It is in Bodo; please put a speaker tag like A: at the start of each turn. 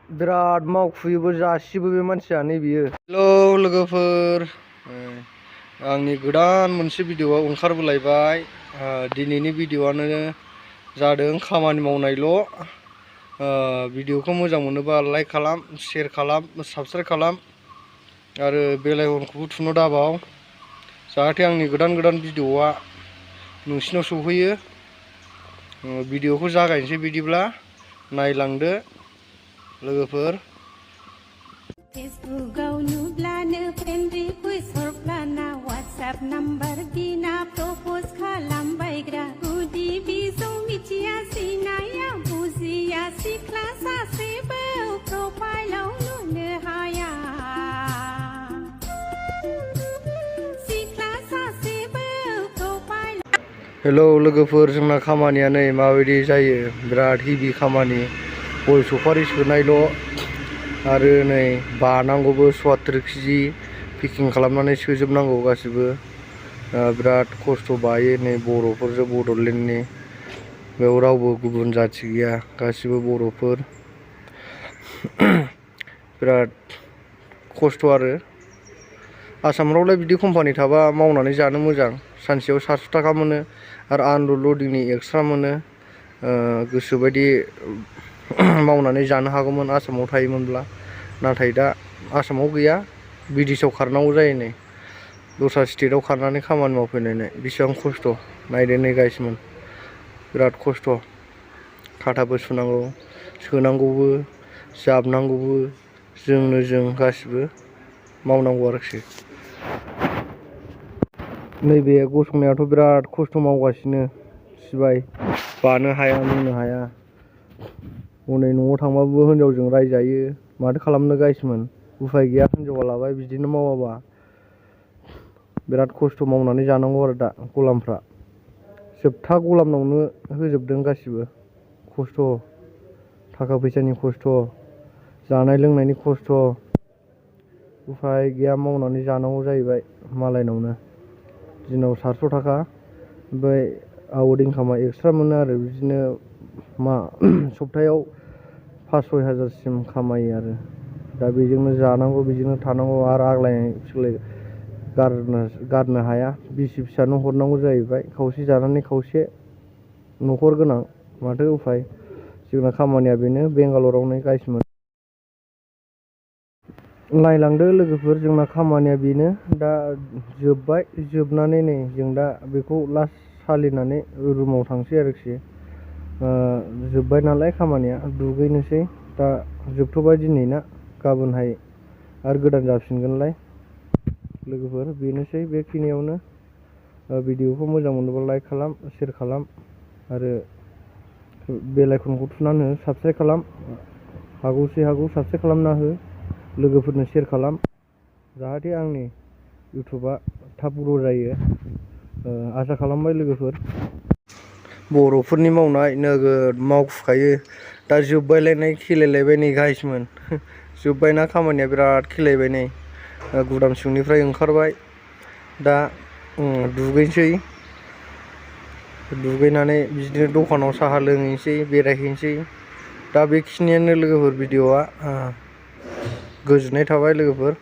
A: बिराद मावखुयोबो जासिबो बे मानसिया नैबियो। हेलौ लोगोफोर, आंनि गोदान मोनसे भिडिअ'आव ओंखारबोलायबाय। दिनैनि भिडिअ'आनो जादों खामानि मावनायल'। भिडिअ'खौ मोजां मोनोबा लाइक खालाम, शेयार खालाम, साबस्क्राइब खालाम आरो बेल आइकनखौबो थुनो दाबाव, जाहाथे आंनि गोदान भिडिअ'आ नोंसिनाव सौफैयो। भिडिअ'खौ जागायनोसै बिदिब्ला नायलांदो लोगोफोर।
B: फेसबुकाव नुब्लानो फ्रेन्ड रिकुवेस्ट हरब्लाना वाट्सएप नाम्बार बिना प्रप'ज खालामबायग्रा गुदि बिजौ मिथिया सिनाया बुजिया सिख्ला सासेबो प्रफाइलाव नुनो हाया। सिख्ला सासेबो प्रफाइल।
A: हेलौ लोगोफोर, जोंना खामानिया नै माबायदि जायो। बिराद हेभि खामानि, गय सफारि सोनायल' आरो नै बानांगौबो 74 केजि पेकिं खालामनानै सोजोबनांगौ गासिबो। बिराद खस्थ' बायो नै बर'फोरजों बड'लेण्डनि। बेयाव रावबो गुबुन जाथि गैया, गासिबो बर'फोर। बिराद खस्थ' आरो आसामफ्रावलाय बिदि कम्पानि थाबा मावनानै जानो मोजां। सानसेयाव 700 थाखा मोनो आरो आनल'ड लडिंनि एक्सट्रा मोनो। गोसोबायदि मावनानै जानो हागौमोन आसामाव थायोमोनब्ला, नाथाय दा आसामाव गैया, बिदेशआव खारनांगौ जायो। नै दस्रा स्टेटआव खारनानै खामानि मावफैनाय बेसेबां खस्थ' नायदो नै गाइसमोन। बिराद खस्थ', खाथाबो सुनांगौ, सोनांगौबो, जाबनांगौबो, जों गासिबो मावनांगौ आरोखि। नैबे गसंनायाथ' बिराद खस्थ' मावगासिनो, सिबाय बानो हाया, मुंनो हाया। हनै न'आव थांबाबो हिनजावजों रायजायो, माथो खालामनो गाइसमोन, उफाय गैया, हिनजावा लाबाय बिदिनो मावाबा। बिराद खस्थ' मावनानै जानांगौ आरो दा गलामफ्रा। जोबथा गलामनावनो होजोबदों गासिबो खस्थ', थाखा फैसानि खस्थ', जानाय लोंनायनि खस्थ'। उफाय गैया, मावनानै जानांगौ जाहैबाय मालायनावनो। दिनाव 700 थाखा, ओमफ्राय आउट इनकामा एक्सट्रा मोनो आरो बिदिनो सप्तायाव 5-6 हाजारसिम खामायो आरो दा बेजोंनो जानांगौ, बेजोंनो थानांगौ आरो आग्लायनाय फिग्लाय गारनो हाया। बिसि फिसानो हरनांगौ जाहैबाय, खावसे जानानै खावसे न'खर गोनां, माथो उफाय। जोंना खामानिया बेनो बेंगालरावनो गाइसमोन। नायलांदो लोगोफोर, जोंना खामानिया बेनो। दा जोब्बाय, जोबनानै नै जों दा बेखौ लास्ट सालिनानै रुमाव थांसै आरोखि। जोब्बाय नालाय खामानिया, दुगैनोसै। दा जोबथ'बाय दिनै ना, गाबोनहाय आरो गोदान जाफिनगोनलाय लोगोफोर। बेनोसै बेखिनियावनो। भिडिअखौ मोजां मोनोबा लाइक खालाम, शेयार खालाम आरो बेल आइकनखौ थुनानै हो, साबस्क्राइब खालाम। हागौ साबस्क्राइब खालामना हो, लोगोफोरनो शेयार खालाम, जाहाथे आंनि इउटुबा थाब ग्र' जायो। आसा खालामबाय लोगोफोर। बर'फोरनि मावनाय नोगोद मावखुखायो। दा जोब्बायलायनाय खेलायलायबाय नै गाइसमोन। जोब्बायना खामानिया, बिराद खेलायबाय नै। गुदाम सिंनिफ्राय ओंखारबाय, दा दुगैनोसै। दुगैनानै बिदिनो दखानाव साहा लोंहैनोसै, बेरायहैनोसै। दा बेखिनियानो लोगोफोर भिडिअ'आ। गोजोननाय थाबाय लोगोफोर।